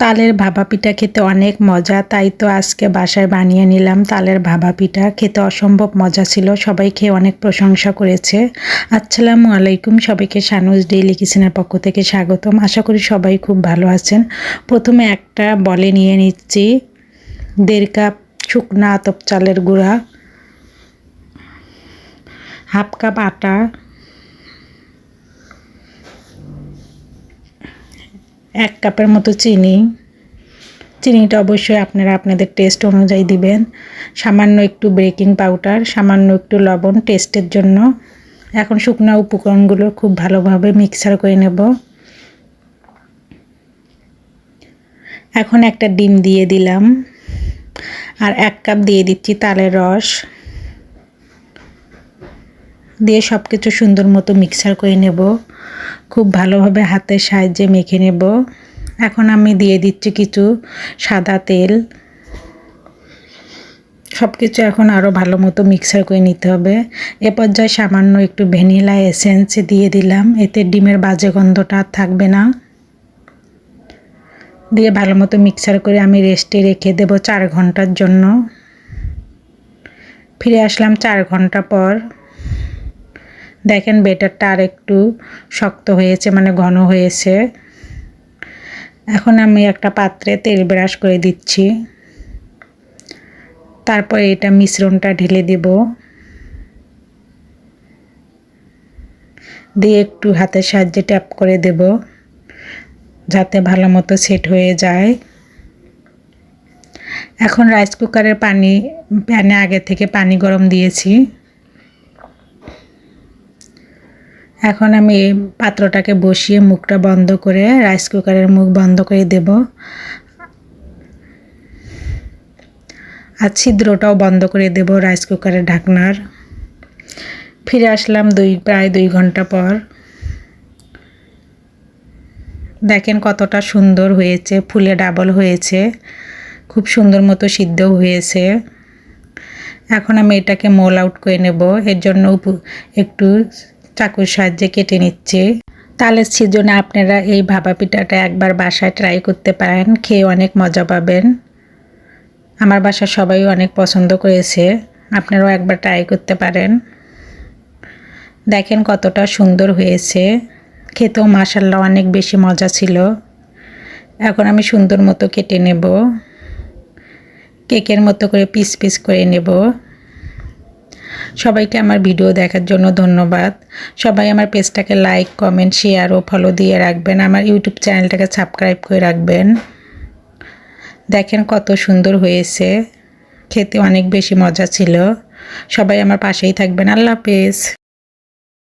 তালের ভাপা পিঠা খেতে অনেক মজা, তাই তো আজকে বাসায় বানিয়ে নিলাম তালের ভাপা পিঠা। খেতে অসম্ভব মজা ছিল, সবাই খেয়ে অনেক প্রশংসা করেছে। আসসালামু আলাইকুম, সবাইকে শানুজ ডেইলি কিচেনের পক্ষ থেকে স্বাগতম। আশা করি সবাই খুব ভালো আছেন। প্রথমে একটা বলে নিয়ে নিচ্ছি 1.5 কাপ শুকনা আতপ চালের গুঁড়া, 1/2 কাপ আটা, 1 কাপের মতো চিনিটা অবশ্যই আপনারা আপনাদের টেস্ট অনুযায়ী দিবেন। সামান্য একটু বেকিং পাউডার, সামান্য একটু লবণ টেস্টের জন্য। এখন শুকনো উপকরণগুলো খুব ভালোভাবে মিক্সার করে নেব। এখন একটা ডিম দিয়ে দিলাম আর 1 কাপ দিয়ে দিচ্ছি তালের রস দিয়ে সব কিছু সুন্দর মতো মিক্সার করে নেব। খুব ভালোভাবে হাতের সাহায্যে মেখে নেব। এখন আমি দিয়ে দিচ্ছি কিছু সাদা তেল। সব কিছু এখন আরও ভালো মতো মিক্সার করে নিতে হবে। এ পর্যায়ে সামান্য একটু ভ্যানিলা এসেন্স দিয়ে দিলাম, এতে ডিমের বাজে গন্ধটা থাকবে না। দিয়ে ভালো মতো মিক্সার করে আমি রেস্টে রেখে দেব 4 ঘন্টার জন্য। ফিরে আসলাম 4 ঘন্টা পর। দেখেন ব্যাটারটা আর একটু শক্ত হয়েছে, মানে ঘন হয়েছে। এখন আমি একটা পাত্রে তেল ব্রাশ করে দিচ্ছি, তারপর এটা মিশ্রণটা ঢেলে দেব। দিয়ে একটু হাতের সাহায্যে ট্যাপ করে দেব যাতে ভালো মতো সেট হয়ে যায়। এখন রাইস কুকারের প্যানে আগে থেকে পানি গরম দিয়েছি। এখন আমি পাত্রটাকে বসিয়ে মুখটা বন্ধ করে রাইস কুকারের মুখ বন্ধ করে দেব আর ছিদ্রটাও বন্ধ করে দেব রাইস কুকারের ঢাকনার। ফিরে আসলাম প্রায় 2 ঘন্টা পর। দেখেন কতটা সুন্দর হয়েছে, ফুলে ডাবল হয়েছে, খুব সুন্দর মতো সিদ্ধও হয়েছে। এখন আমি এটাকে মোল আউট করে নেব, এর জন্য একটু চাকুর সাহায্যে কেটে নিচ্ছি। তালের সিজনে আপনারা এই ভাপা পিঠাটা একবার বাসায় ট্রাই করতে পারেন, খেয়ে অনেক মজা পাবেন। আমার বাসার সবাই অনেক পছন্দ করেছে, আপনারাও একবার ট্রাই করতে পারেন। দেখেন কতটা সুন্দর হয়েছে, খেতেও মাশাআল্লাহ অনেক বেশি মজা ছিল। এখন আমি সুন্দর মতো কেটে নেব, কেকের মতো করে পিস পিস করে নেব। সবাইকে আমার ভিডিও দেখার জন্য ধন্যবাদ। সবাই আমার পেজটাকে লাইক, কমেন্ট, শেয়ার ও ফলো দিয়ে রাখবেন। আমার ইউটিউব চ্যানেলটাকে সাবস্ক্রাইব করে রাখবেন। দেখেন কত সুন্দর হয়েছে, খেতে অনেক বেশি মজা ছিল। সবাই আমার পাশেই থাকবেন। আল্লাহ হাফেজ।